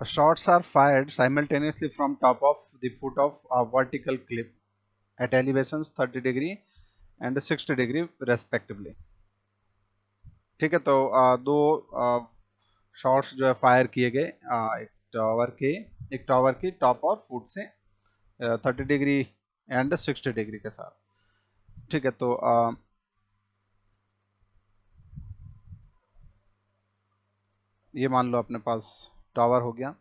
Shots are fired simultaneously from top of the foot of a vertical cliff at elevations 30 degree and 60 degree respectively. ठीक है, तो दो shots जो है fire किए गए एक टावर के एक टावर की टॉप और फुट से 30 डिग्री एंड 60 डिग्री के साथ। ठीक है, तो ये मान लो अपने पास टावर हो गया।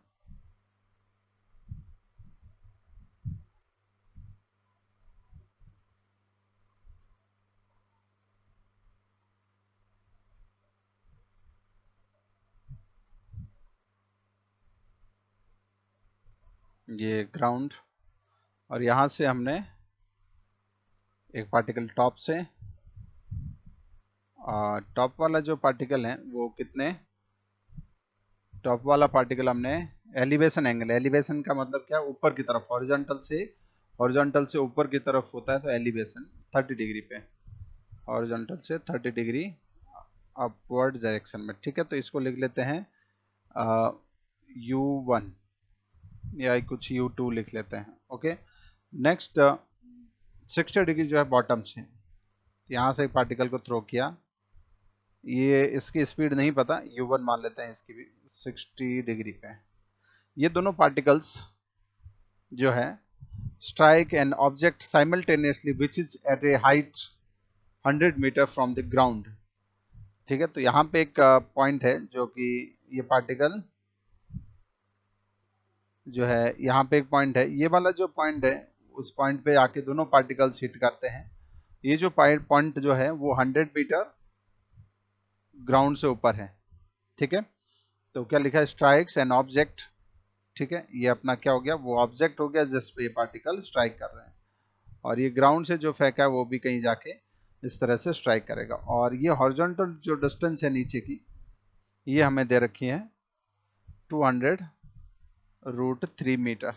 ये ग्राउंड, और यहाँ से हमने एक पार्टिकल टॉप से, टॉप वाला जो पार्टिकल है वो कितने, टॉप वाला पार्टिकल हमने एलिवेशन एंगल, एलिवेशन का मतलब क्या, ऊपर की तरफ, हॉरिजॉन्टल से ऊपर की तरफ होता है तो एलिवेशन 30 डिग्री पे, हॉरिजॉन्टल से 30 डिग्री अपवर्ड डायरेक्शन में। ठीक है, तो इसको लिख लेते हैं U1 या कुछ U2 लिख लेते हैं। ओके, नेक्स्ट 60 डिग्री जो है बॉटम से, यहाँ से एक पार्टिकल को थ्रो किया, ये इसकी स्पीड नहीं पता, U1 मान लेते हैं इसकी भी 60 डिग्री पे। ये दोनों पार्टिकल्स जो है strike an object simultaneously which is at a height 100 metre from the ground. ठीक है, तो यहाँ पे एक पॉइंट है जो कि ये पार्टिकल जो है, यहाँ पे एक पॉइंट है, ये वाला जो पॉइंट है उस पॉइंट पे आके दोनों पार्टिकल्स हिट करते हैं। ये जो पॉइंट जो है वो 100 मीटर ग्राउंड से ऊपर है। ठीक है, तो क्या लिखा है, स्ट्राइक्स एन ऑब्जेक्ट। ठीक है, ये अपना क्या हो गया, वो ऑब्जेक्ट हो गया जिस पे ये पार्टिकल स्ट्राइक कर रहे हैं, और ये ग्राउंड से जो फेंका है वो भी कहीं जाके इस तरह से स्ट्राइक करेगा। और ये हॉरिजॉन्टल जो डिस्टेंस है नीचे की, ये हमें दे रखी है 200√3 मीटर।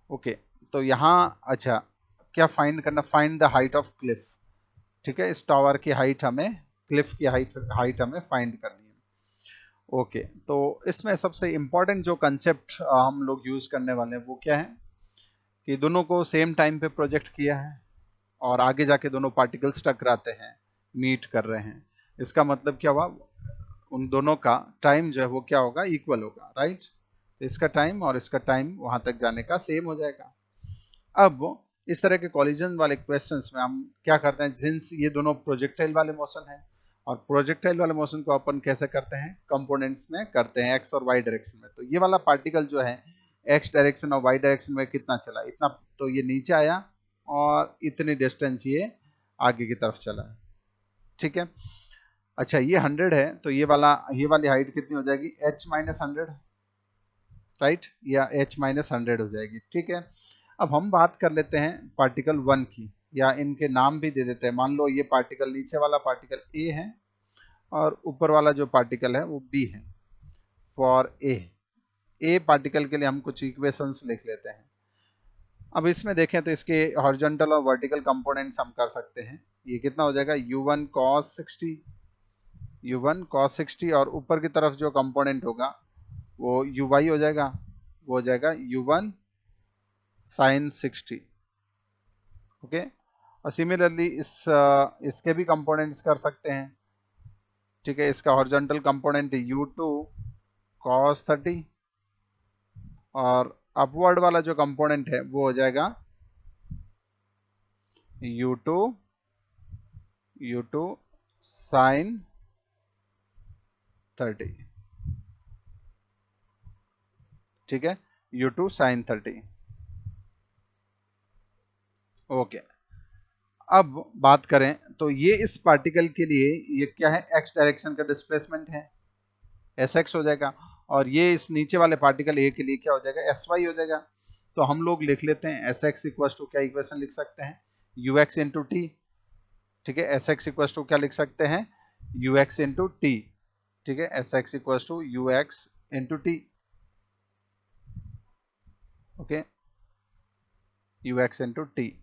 ओके, तो यहाँ अच्छा क्या फाइंड करना, find the height of Cliff. ठीक है, इस टावर की हाइट हमें, क्लिफ की हाइट हमें फाइंड करनी है। ओके, तो इसमें सबसे इंपॉर्टेंट जो कंसेप्ट हम लोग यूज करने वाले हैं वो क्या है कि दोनों को सेम टाइम पे प्रोजेक्ट किया है और आगे जाके दोनों पार्टिकल्स टकराते हैं, मीट कर रहे हैं। इसका मतलब क्या हुआ, उन दोनों का टाइम जो है वो क्या होगा, इक्वल होगा, राइट। तो इसका टाइम और इसका टाइम वहां तक जाने का सेम हो जाएगा। अब इस तरह के कॉलिजन वाले क्वेश्चंस में हम क्या करते हैं, सिंस ये दोनों प्रोजेक्टाइल वाले मोशन है, और प्रोजेक्टाइल वाले मोशन को अपन कैसे करते हैं, कंपोनेंट्स में करते हैं, एक्स और वाई डायरेक्शन में। तो ये वाला पार्टिकल जो है एक्स डायरेक्शन और वाई डायरेक्शन में कितना चला, इतना, तो ये नीचे आया और इतनी डिस्टेंस ये आगे की तरफ चला है। ठीक है, अच्छा ये 100 है तो ये वाली हाइट कितनी हो जाएगी, h-100, राइट, या h-100 हो जाएगी। ठीक है, अब हम बात कर लेते हैं पार्टिकल 1 की, या इनके नाम भी दे देते हैं। मान लो ये पार्टिकल, नीचे वाला पार्टिकल A है और ऊपर वाला जो पार्टिकल है वो B है। फॉर ए पार्टिकल के लिए हम कुछ इक्वेशंस लिख लेते हैं। अब इसमें देखें तो इसके हॉरिजॉन्टल और वर्टिकल कंपोनेंट्स हम कर सकते हैं। ये कितना हो जाएगा, U1 cos 60, U1 cos 60, और ऊपर की तरफ जो कंपोनेंट होगा वो UY हो जाएगा, वो हो जाएगा U1 sin 60। ओके, और सिमिलरली इसके भी कंपोनेंट्स कर सकते हैं। ठीक है, इसका हॉरिजॉन्टल कंपोनेंट U2 cos 30, और अपवर्ड वाला जो कंपोनेंट है वो हो जाएगा U2 sin 30। ठीक है, U2 sin 30। ओके, अब बात करें तो ये इस पार्टिकल के लिए ये क्या है, एक्स डायरेक्शन का डिस्प्लेसमेंट है, Sx हो जाएगा, और ये इस नीचे वाले पार्टिकल ए के लिए क्या हो जाएगा, Sy हो जाएगा। तो हम लोग लिख लेते हैं Sx इक्वल टू, क्या इक्वेशन लिख सकते हैं, Ux इंटू टी। ठीक है, Sx इक्वल टू क्या लिख सकते हैं, Ux इंटू टी। ठीक है, Sx equal to Ux into t. Okay, Ux into t.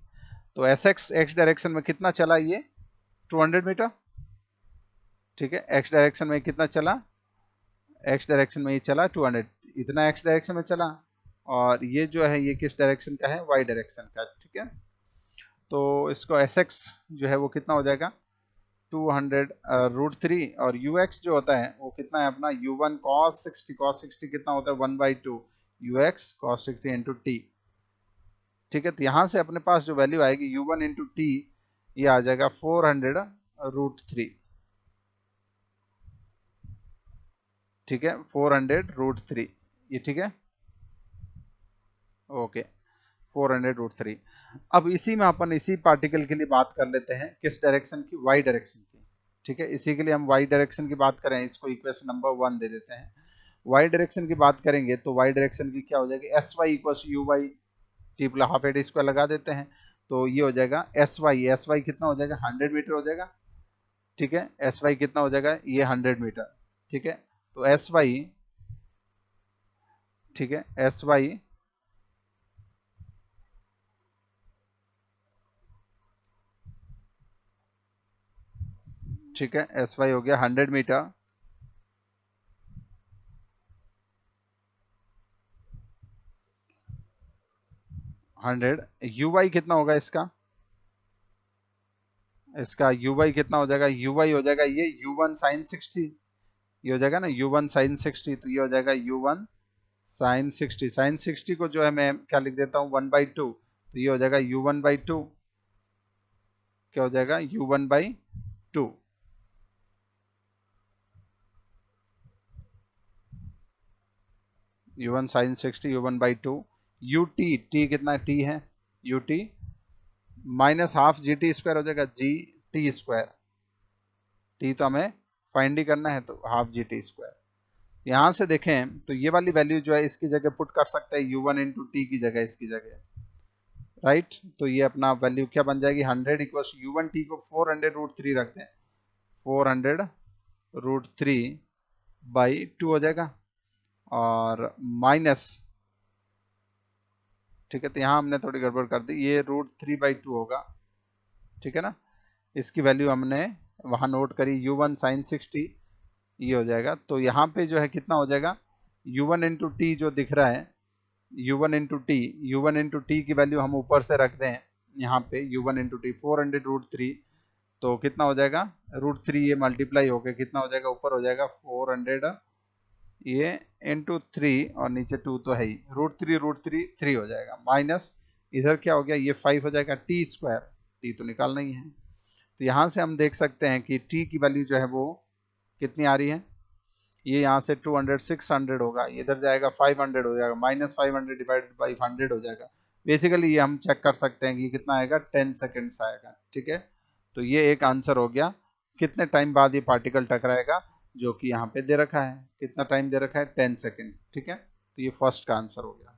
तो Sx एक्स डायरेक्शन में कितना चला, ये 200 मीटर। ठीक है, एक्स डायरेक्शन में कितना चला, एक्स डायरेक्शन में ये चला 200। इतना एक्स डायरेक्शन में चला, और ये जो है ये किस डायरेक्शन का है, वाई डायरेक्शन का, ठीक है। तो इसको एस एक्स जो है वो कितना हो जाएगा 200√3, और यू एक्स जो होता है वो कितना है अपना u1 cos 60 कितना होता है 1/2 you x cos 60 into T, ठीक है। तो यहाँ से अपने पास जो वैल्यू आएगी u1 इंटू टी, ये आ जाएगा 400√3, ठीक है, 400√3, ये ठीक है, ओके, 400√3। अब इसी में अपन इसी पार्टिकल के लिए बात कर लेते हैं किस डायरेक्शन की, वाई डायरेक्शन की, ठीक है। इसी के लिए हम वाई डायरेक्शन की बात करें, इसको इक्वेशन नंबर 1 दे देते हैं। वाई डायरेक्शन की बात करेंगे तो वाई डायरेक्शन की क्या हो जाएगी, s y equal u y t plus half at square लगा देते हैं, तो ये हो जाएगा एस वाई कितना हो जाएगा 100 मीटर हो जाएगा, ठीक है। एस वाई कितना हो जाएगा, ये 100 मीटर, ठीक है। तो एस वाई, ठीक है, एस वाई, ठीक है, एस वाई हो गया 100 मीटर, 100। यू वाई कितना होगा इसका, इसका यू वाई कितना हो जाएगा, यू वाई हो जाएगा ये u1 साइन 60, ये हो जाएगा ना u1 साइन 60, तो ये हो जाएगा u1 साइन 60, साइन 60 को जो है मैं क्या लिख देता हूँ 1/2, तो ये हो जाएगा u1/2, क्या हो जाएगा u1/2, u1 sine 60 u1/2, ut t कितना t है, ut minus half g t square हो जाएगा जी टी स्क्वायर, टी तो हमें फाइंड ही करना है, तो हाफ जी टी स्क्वायर। यहाँ से देखें तो ये वाली वैल्यू जो है इसकी जगह पुट कर सकते हैं u1 इंटू टी की जगह, इसकी जगह, राइट। तो ये अपना वैल्यू क्या बन जाएगी 100 इक्वल u1 टी को 400√3 रखते हैं, 400√3/2 हो जाएगा, और माइनस, ठीक है। तो यहाँ हमने थोड़ी गड़बड़ कर दी, ये √3/2 होगा, ठीक है ना। इसकी वैल्यू हमने वहां नोट करी u1 साइन 60, ये हो जाएगा। तो यहाँ पे जो है कितना हो जाएगा u1 इंटू टी जो दिख रहा है, u1 इंटू टी की वैल्यू हम ऊपर से रख दें यहाँ पे u1 इंटू टी 400√3, तो कितना हो जाएगा √3, ये मल्टीप्लाई होकर कितना हो जाएगा, ऊपर हो जाएगा 400 ये इंटू 3, और नीचे 2 तो है ही, √3 3 हो जाएगा, माइनस इधर क्या हो गया, ये 5 हो जाएगा टी स्क्वायर, टी तो निकालना ही है। तो यहाँ से हम देख सकते हैं कि टी की वैल्यू जो है वो कितनी आ रही है, ये यहाँ से 200 600 होगा, इधर जाएगा 500 हो जाएगा, -500 डिवाइडेड बाई 100 हो जाएगा। बेसिकली ये हम चेक कर सकते हैं कि कितना आएगा 10 सेकेंड्स आएगा, ठीक है। तो ये एक आंसर हो गया, कितने टाइम बाद ये पार्टिकल टकराएगा, जो कि यहाँ पे दे रखा है, कितना टाइम दे रखा है 10 सेकेंड, ठीक है। तो ये फर्स्ट का आंसर हो गया।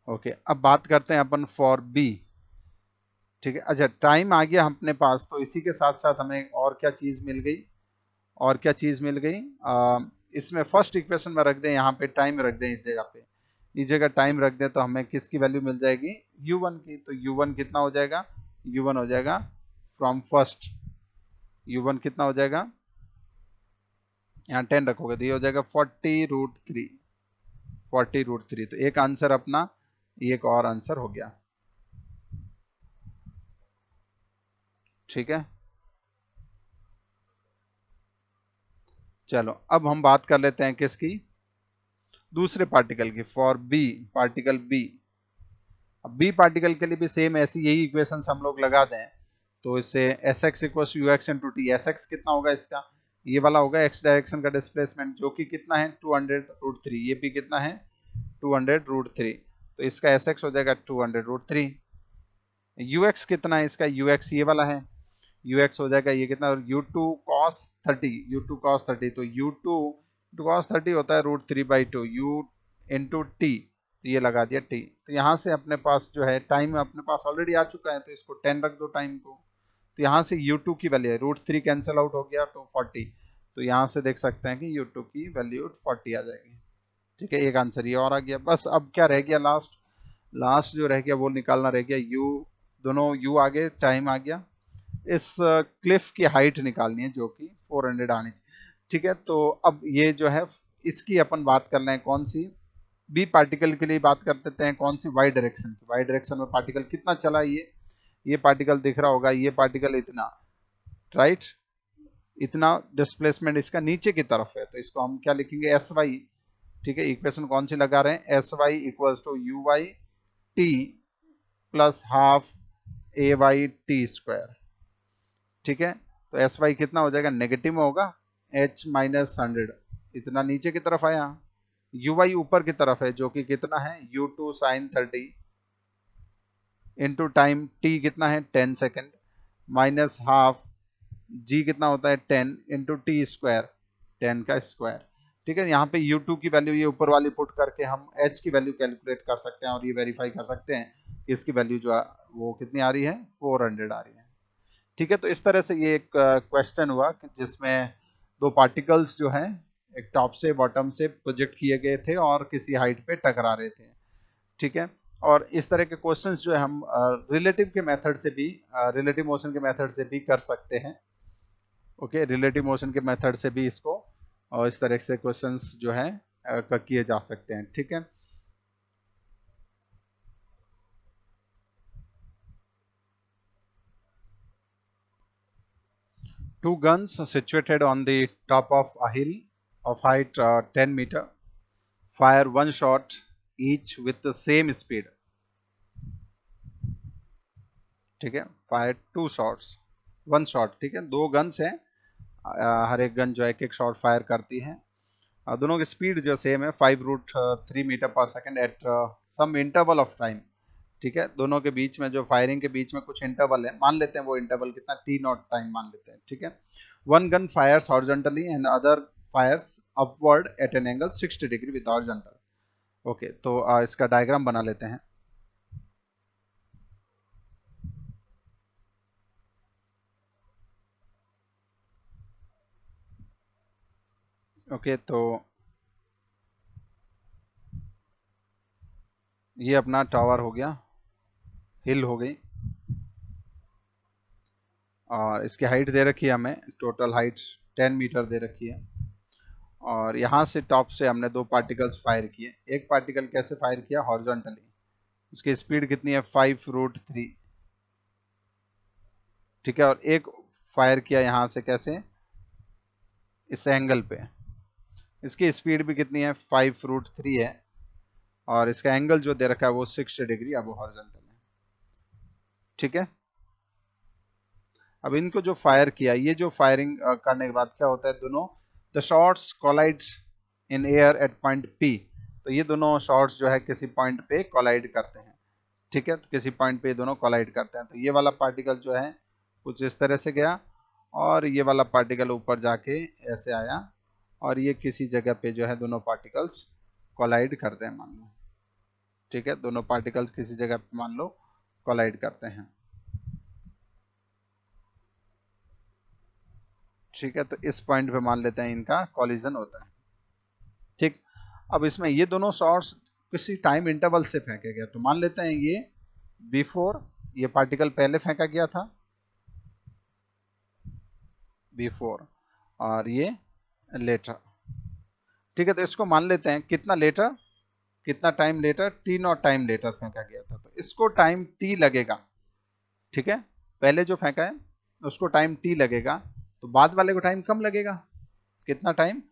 ओके, अब बात करते हैं अपन फॉर बी, ठीक है। अच्छा, टाइम आ गया अपने पास, तो इसी के साथ साथ हमें और क्या चीज मिल गई, और क्या चीज मिल गई, इसमें फर्स्ट इक्वेशन में रख दें, यहाँ पे टाइम रख दें, इस जगह पे, इस जगह टाइम रख दें, तो हमें किसकी वैल्यू मिल जाएगी u1 की। तो u1 कितना हो जाएगा, u1 हो जाएगा फ्रॉम फर्स्ट, u1 कितना हो जाएगा, यहाँ 10 रखोगे तो ये हो जाएगा 40√3, 40√3। तो एक आंसर अपना, एक और आंसर हो गया, ठीक है। चलो अब हम बात कर लेते हैं किसकी, दूसरे पार्टिकल की, फॉर बी, पार्टिकल बी। अब बी पार्टिकल के लिए भी सेम ऐसी यही इक्वेशंस हम लोग लगा दें, तो इससे S x equal you x into T, S x कितना होगा इसका, ये वाला होगा एक्स डायरेक्शन का डिस्प्लेसमेंट, जो कि कितना है 200√3, ये भी कितना है 200√3, तो इसका एस एक्स हो जाएगा 200√3। यू एक्स कितना है इसका, यू एक्स ये वाला है, यू एक्स हो जाएगा ये कितना, u2 cos 30, u2 cos 30, तो u2 cos 30 होता है √3/2 u इंटू टी, तो ये लगा दिया t। तो यहाँ से अपने पास जो है टाइम अपने पास ऑलरेडी आ चुका है, तो इसको 10 रख दो टाइम को, तो यहाँ से u2 की वैल्यू है √3 कैंसिल आउट हो गया तो 40, तो यहाँ से देख सकते हैं कि u2 की वैल्यू 40 आ जाएगी, ठीक है। एक आंसर ये और आ गया। बस अब क्या रह गया, लास्ट, लास्ट जो रह गया वो निकालना रह गया, u, दोनों u आ गए, टाइम आ गया, इस क्लिफ की हाइट निकालनी है जो कि 400 आनी चाहिए, ठीक है। तो अब ये जो है इसकी अपन बात कर रहे हैं कौन सी, बी पार्टिकल के लिए बात कर देते हैं कौन सी, वाई डायरेक्शन की। वाई डायरेक्शन में पार्टिकल कितना चला, ये पार्टिकल दिख रहा होगा, ये पार्टिकल इतना, राइट, इतना डिस्प्लेसमेंट इसका नीचे की तरफ है, तो इसको हम क्या लिखेंगे, एस वाई। ठीक है, इक्वेशन कौन सी लगा रहे हैं, s y equals to u y t plus half a y t square. ठीक है, तो एस वाई कितना हो जाएगा, नेगेटिव में होगा, एच माइनस 100 इतना नीचे की तरफ आया, यू वाई ऊपर की तरफ है जो कि कितना है, u two sine 30 into time t कितना है 10 सेकेंड माइनस हाफ जी कितना होता है 10 इंटू टी स्क्वायर, 10 का स्क्वायर। ठीक है, यहाँ पे U2 की वैल्यू ये ऊपर वाली पुट करके हम H की वैल्यू कैलकुलेट कर सकते हैं और ये वेरीफाई कर सकते हैं कि इसकी वैल्यू जो है वो कितनी आ रही है, 400 आ रही है। ठीक है, तो इस तरह से ये एक क्वेश्चन हुआ कि जिसमें दो पार्टिकल्स जो हैं एक टॉप से बॉटम से प्रोजेक्ट किए गए थे और किसी हाइट पे टकरा रहे थे। ठीक है, और इस तरह के क्वेश्चंस जो है हम रिलेटिव के मेथड से भी, रिलेटिव मोशन के मेथड से भी कर सकते हैं। ओके, रिलेटिव मोशन के मेथड से भी इसको और इस तरह से क्वेश्चंस जो है किए जा सकते हैं। ठीक है, two guns situated on the top of a hill of height 10 meter fire one shot each with the same speed. ठीक है, fire two shots one shot. ठीक है, दो गन्स हैं, हर एक गन जो है एक शॉट फायर करती है, दोनों की स्पीड जो सेम है 5√3 metre per second at some interval of time. ठीक है, दोनों के बीच में जो फायरिंग के बीच में कुछ इंटरवल है, मान लेते हैं वो इंटरवल कितना, टी नॉट टाइम मान लेते हैं। ठीक है, one gun fires horizontally and other fires upward at an angle 60 degree with horizontal. Okay, तो इसका डायग्राम बना लेते हैं। ओके, तो ये अपना टावर हो गया, हिल हो गई, और इसकी हाइट दे रखी है हमें, टोटल हाइट 10 मीटर दे रखी है, और यहाँ से टॉप से हमने दो पार्टिकल्स फायर किए। एक पार्टिकल कैसे फायर किया, हॉरिजॉन्टली, उसकी स्पीड कितनी है 5√3। ठीक है, और एक फायर किया यहाँ से कैसे, इस एंगल पे, इसकी स्पीड भी कितनी है 5√3 है, और इसका एंगल जो दे रखा है वो 60 डिग्री, अब वो हॉरिजॉन्टल है। ठीक है, अब इनको जो फायर किया, ये जो फायरिंग करने के बाद क्या होता है, दोनों the shots collides in air at point P, तो ये दोनों शॉट्स जो है किसी पॉइंट पे कोलाइड करते हैं। ठीक है, तो किसी पॉइंट पे दोनों कोलाइड करते हैं, तो ये वाला पार्टिकल जो है कुछ इस तरह से गया, और ये वाला पार्टिकल ऊपर जाके ऐसे आया, और ये किसी जगह पे जो है दोनों पार्टिकल्स कोलाइड करते हैं मान लो। ठीक है, दोनों पार्टिकल्स किसी जगह पे मान लो कोलाइड करते हैं। ठीक है, तो इस पॉइंट पे मान लेते हैं इनका कॉलिजन होता है। ठीक, अब इसमें ये दोनों शॉट्स किसी टाइम इंटरवल से फेंके गए, तो मान लेते हैं ये बिफोर, ये पार्टिकल पहले फेंका गया था बिफोर, और ये लेटर। ठीक है, तो इसको मान लेते हैं कितना लेटर, कितना time later, t naught time later फेंका गया था, तो इसको टाइम टी लगेगा। ठीक है, पहले जो फेंका है उसको टाइम टी लगेगा, तो बाद वाले को टाइम कम लगेगा, कितना time,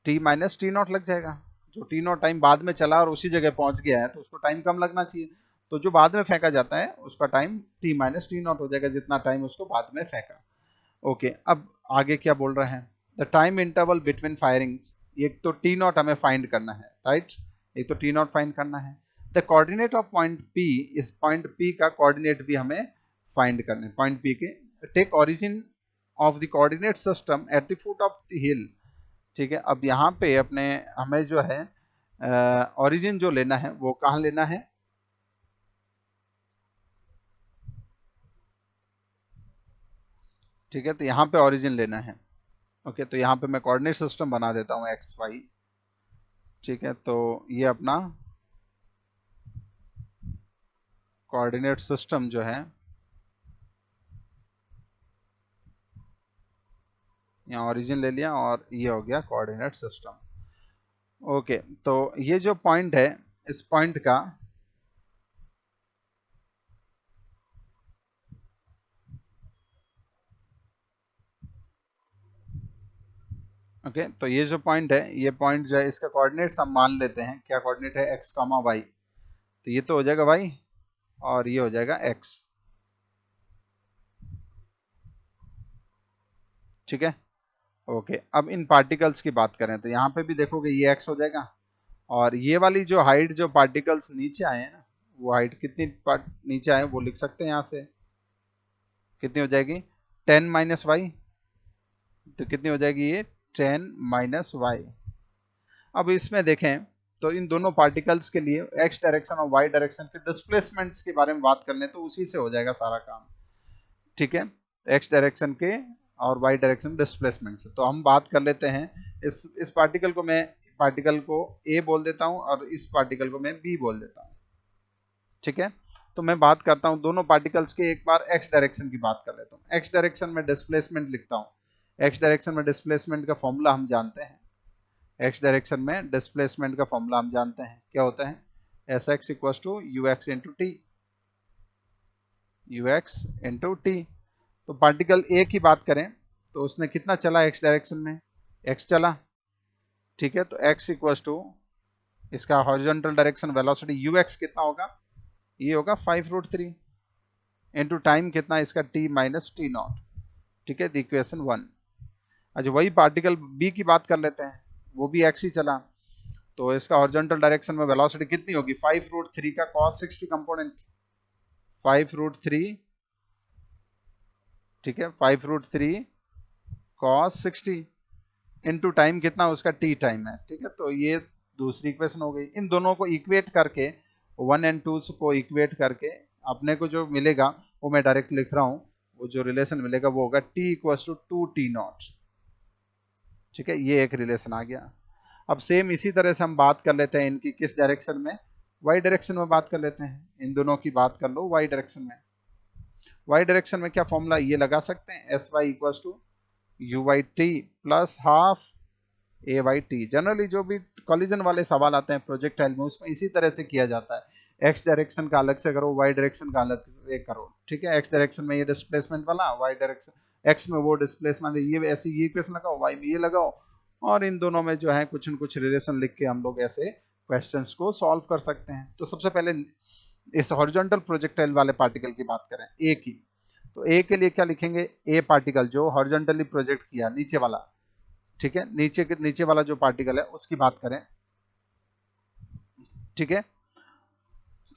T minus T not लग जाएगा। जो टी नॉट टाइम बाद में चला और उसी जगह पहुंच गया है तो उसको टाइम कम लगना चाहिए, तो जो बाद में फेंका जाता है उसका time T minus T not हो जाएगा, जितना टाइम उसको बाद में फेंका। ओके, अब आगे क्या बोल रहे हैं, the time interval between firings, एक तो टी नॉट हमें फाइंड करना है, राइट, एक तो टी नॉट फाइंड करना है। The coordinate of point p, इस पॉइंट पी का कोऑर्डिनेट भी हमें फाइंड करना है, पॉइंट पी के, take origin of the coordinate system at the foot of the hill. ठीक है, अब यहाँ पे अपने हमें जो है ओरिजिन जो लेना है वो कहाँ लेना है, ठीक है, तो यहाँ पे ओरिजिन लेना है। ओके, तो यहाँ पे मैं कोऑर्डिनेट सिस्टम बना देता हूँ एक्स वाई। ठीक है, तो ये अपना कोऑर्डिनेट सिस्टम जो है, यहाँ ओरिजिन ले लिया और ये हो गया कोऑर्डिनेट सिस्टम। ओके, तो ये जो पॉइंट है, इस पॉइंट का ओके, तो ये जो पॉइंट है, ये पॉइंट जो है इसका कोऑर्डिनेट्स हम मान लेते हैं। क्या कोऑर्डिनेट है? x, y। तो ये तो हो जाएगा y और ये हो जाएगा x। ठीक है। ओके, अब इन पार्टिकल्स की बात करें तो यहाँ पे भी देखोगे ये x हो जाएगा, और ये वाली जो हाइट, जो पार्टिकल्स नीचे आए हैं ना, वो हाइट कितनी नीचे आए वो लिख सकते हैं यहाँ से। कितनी हो जाएगी? 10 माइनस वाई। तो कितनी हो जाएगी ये? 10 माइनस वाई। अब इसमें देखें तो इन दोनों पार्टिकल्स के लिए x डायरेक्शन और y डायरेक्शन के डिस्प्लेसमेंट्स के बारे में बात कर लें तो उसी से हो जाएगा सारा काम। ठीक है, x डायरेक्शन के और y डायरेक्शन डिस्प्लेसमेंट से। तो हम बात कर लेते हैं इस पार्टिकल को, मैं पार्टिकल को a बोल देता हूं और इस पार्टिकल को मैं b बोल देता हूं। ठीक है, तो मैं बात करता हूं दोनों पार्टिकल्स के। एक बार x डायरेक्शन की बात कर लेता हूं। x डायरेक्शन में डिस्प्लेसमेंट लिखता हूं। x डायरेक्शन में डिस्प्लेसमेंट का फॉर्मूला हम जानते हैं। x डायरेक्शन में डिस्प्लेसमेंट का फॉर्मूला हम जानते हैं, क्या होता है? Sx equals to ux into t. ux into t. तो पार्टिकल A की बात करें तो उसने कितना चला x डायरेक्शन में? x चला। ठीक है, तो x इक्वल्स टू इसका हॉरिजॉन्टल डायरेक्शन वेलोसिटी ux कितना होगा? ये होगा 5√3 इंटू टाइम कितना इसका? t minus T not. ठीक है, इक्वेशन 1। अच्छा, वही पार्टिकल B की बात कर लेते हैं, वो भी x ही चला। तो इसका हॉरिजॉन्टल डायरेक्शन में वेलोसिटी कितनी होगी? 5√3 का cos 60 कंपोनेंट। 5√3, ठीक है, 5√3 cos 60 इनटू टाइम कितना उसका? t टाइम है। ठीक है, तो ये दूसरी इक्वेशन हो गई। इन दोनों को इक्वेट करके, 1 और 2 को इक्वेट करके अपने को जो मिलेगा वो मैं डायरेक्ट लिख रहा हूं। वो जो रिलेशन मिलेगा वो होगा t इक्वल्स टू 2t0। ठीक है, ये एक रिलेशन आ गया। अब सेम इसी तरह से हम बात कर लेते हैं इनकी किस डायरेक्शन में? y डायरेक्शन में बात कर लेते हैं। इन दोनों की बात कर लो y डायरेक्शन में। y डायरेक्शन में क्या फॉर्मूला ये लगा सकते हैं? S y equals to u y t plus half a y t. Generally जो भी कॉलिजन वाले सवाल आते हैं प्रोजेक्टाइल में, उसमें इसी तरह से किया जाता है। एक्स डायरेक्शन का अलग से करो, वाई डायरेक्शन का अलग से करो। ठीक है, एक्स डायरेक्शन में ये डिस्प्लेसमेंट वाला, वाई डायरेक्शन एक्स में वो डिस्प्लेसमेंट, ये ऐसे ये इक्वेशन लगाओ, वाई में ये लगाओ, और इन दोनों में जो है कुछ न कुछ रिलेशन लिख के हम लोग ऐसे क्वेश्चंस को सॉल्व कर सकते हैं। तो सबसे पहले इस हॉरिजॉन्टल प्रोजेक्टाइल वाले पार्टिकल की बात करें, ए की, तो ए के लिए क्या लिखेंगे? ए पार्टिकल जो हॉरिजॉन्टली प्रोजेक्ट किया, नीचे वाला। ठीक है, नीचे वाला जो पार्टिकल है उसकी बात करें। ठीक है,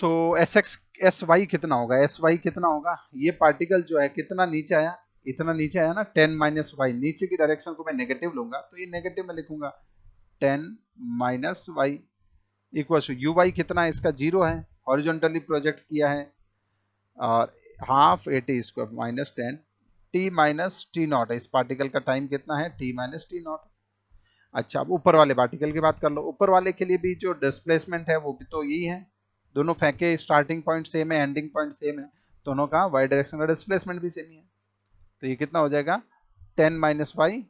तो एस एक्स एस वाई कितना होगा? एस वाई कितना होगा? ये पार्टिकल जो है कितना नीचे आया? इतना नीचे आया ना, 10 माइनस वाई। नीचे की डायरेक्शन को मैं नेगेटिव लूंगा तो ये नेगेटिव में लिखूंगा, 10 minus y equal to u y कितना है इसका? 0 है, हॉरिजॉन्टली प्रोजेक्ट किया है, और half 80 square minus 10 T minus T not है। इस पार्टिकल का टाइम कितना है? T minus T not. अच्छा, अब ऊपर वाले पार्टिकल की बात कर लो। ऊपर वाले के लिए भी जो डिस्प्लेसमेंट है वो भी तो यही है। दोनों फेंके, स्टार्टिंग पॉइंट सेम है, एंडिंग पॉइंट सेम है, दोनों का वाई डायरेक्शन का डिस्प्लेसमेंट भी सेम ही है। तो ये कितना हो जाएगा? 10 minus y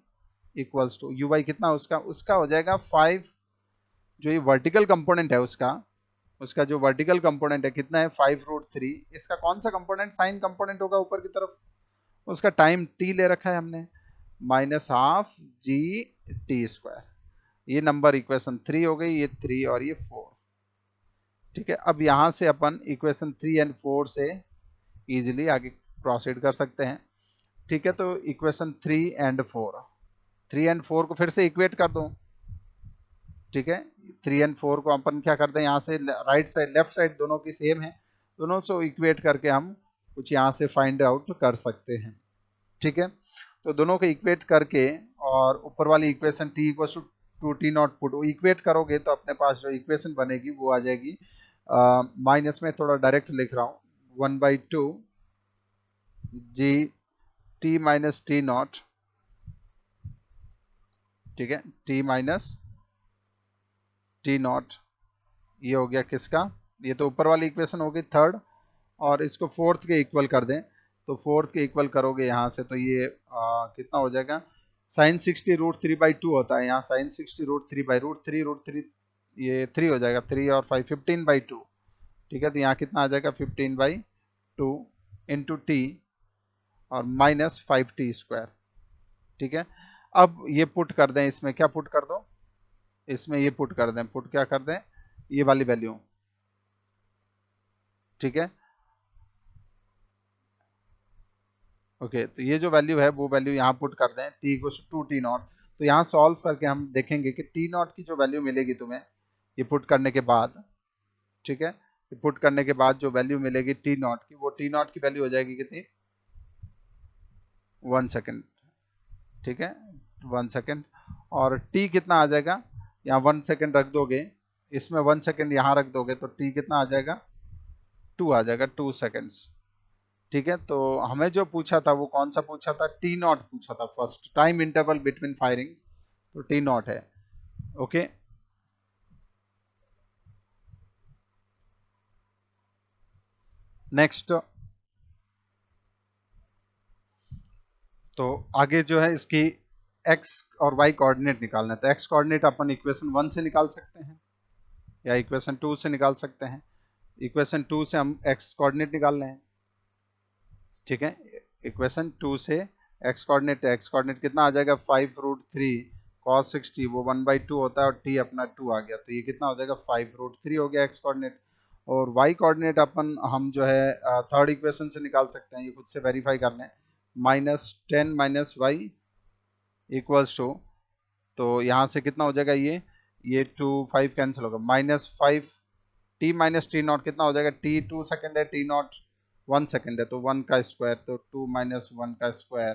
equals to u y कितना उसका? उसका हो जाएगा 5। जो ये वर्टिकल कंपोनेंट है उसका, जो वर्टिकल कंपोनेंट है कितना है? 5√3। इसका कौन सा कंपोनेंट? साइन कंपोनेंट होगा ऊपर की तरफ। उसका टाइम t ले रखा है हमने, minus half g t square. ये नंबर इक्वेशन 3 हो गई, ये 3 और ये 4। ठीक है, अब यहां से अपन इक्वेशन 3 एंड 4 से इजीली आगे प्रोसीड कर सकते हैं। ठीक है, तो इक्वेशन 3 एंड 4 को फिर से इक्वेट कर दो। ठीक है, 3 एंड 4 को अपन क्या करते हैं, यहाँ से राइट साइड लेफ्ट साइड दोनों की सेम है, दोनों से इक्वेट करके हम कुछ यहाँ से फाइंड आउट कर सकते हैं। ठीक है, तो दोनों को इक्वेट करके और ऊपर वाली equation t equal to t naught put equate करोगे तो अपने पास जो इक्वेशन बनेगी वो आ जाएगी, माइनस में थोड़ा डायरेक्ट लिख रहा हूँ, 1/2 G T minus T not. ठीक है, टी माइनस टी नॉट, ये हो गया किसका? ये तो ऊपर वाली इक्वेशन होगी थर्ड, और इसको फोर्थ के इक्वल कर दें तो फोर्थ के इक्वल करोगे यहाँ से तो ये कितना हो जाएगा? साइन 60√3/2 होता है, यहाँ साइन 60√3/√3 ये 3 हो जाएगा, 3 और 5 15/2। ठीक है, तो यहाँ कितना आ जाएगा 15/2 इंटू टी और माइनस 5t²। ठीक है, अब ये पुट कर दें, इसमें क्या पुट कर दो, इसमें ये पुट कर दें, पुट क्या कर दें, ये वाली वैल्यू। ठीक है, ओके, तो ये जो वैल्यू है वो वैल्यू यहाँ पुट कर दें, t इक्वल टू 2t0। तो यहाँ सॉल्व करके हम देखेंगे कि t0 की जो वैल्यू मिलेगी तुम्हें ये पुट करने के बाद, ठीक है, पुट करने के बाद जो वैल्यू मिलेगी t0 की, वो t0 की वैल्यू हो जाएगी कितनी, 1 सेकेंड। ठीक है, 1 सेकेंड। और t कितना आ जाएगा, यहाँ 1 सेकेंड रख दोगे, इसमें 1 सेकेंड यहाँ रख दोगे, तो t कितना आ जाएगा, 2 आ जाएगा, 2 सेकेंड्स। ठीक है, तो हमें जो पूछा था वो कौन सा पूछा था, t0 पूछा था, first time interval between firing, तो t0 है। ओके, नेक्स्ट, तो आगे जो है इसकी x और y कोऑर्डिनेट निकालना है। तो x कोऑर्डिनेट अपन इक्वेशन 1 से निकाल सकते हैं या इक्वेशन 2 से निकाल सकते हैं। इक्वेशन 2 से हम x कोऑर्डिनेट निकाल रहे हैं। ठीक है, इक्वेशन 2 से x कोऑर्डिनेट कितना आ जाएगा, 5√3 cos 60, वो 1/2 होता है और t अपना 2 आ गया, तो ये कितना हो जाएगा, 5√3 हो गया x कोऑर्डिनेट। और y कोऑर्डिनेट अपन हम जो है थर्ड इक्वेशन से निकाल सकते हैं, ये खुद से वेरीफाई कर लें, -10 - y इक्वल्स टू, तो यहाँ से कितना हो जाएगा, ये 2 5 कैंसिल होगा, -5 t - t0 कितना हो जाएगा, t 2 सेकेंड है, t0 1 सेकेंड है, तो 1 का स्क्वायर, तो 2 - 1 का स्क्वायर।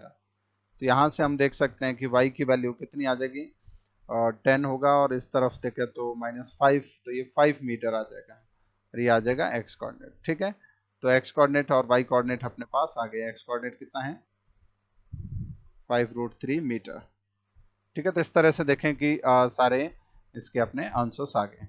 तो यहाँ से हम देख सकते हैं कि y की वैल्यू कितनी आ जाएगी, और 10 होगा, और इस तरफ देखें तो -5, तो ये 5 मीटर आ जाएगा, और ये आ जाएगा x कोऑर्डिनेट। ठीक है, तो x कोऑर्डिनेट और y कोऑर्डिनेट अपने पास आ गए। x कोऑर्डिनेट कितना है, 5√3 मीटर। ठीक है, तो इस तरह से देखें कि सारे इसके अपने आंसर्स आ गए।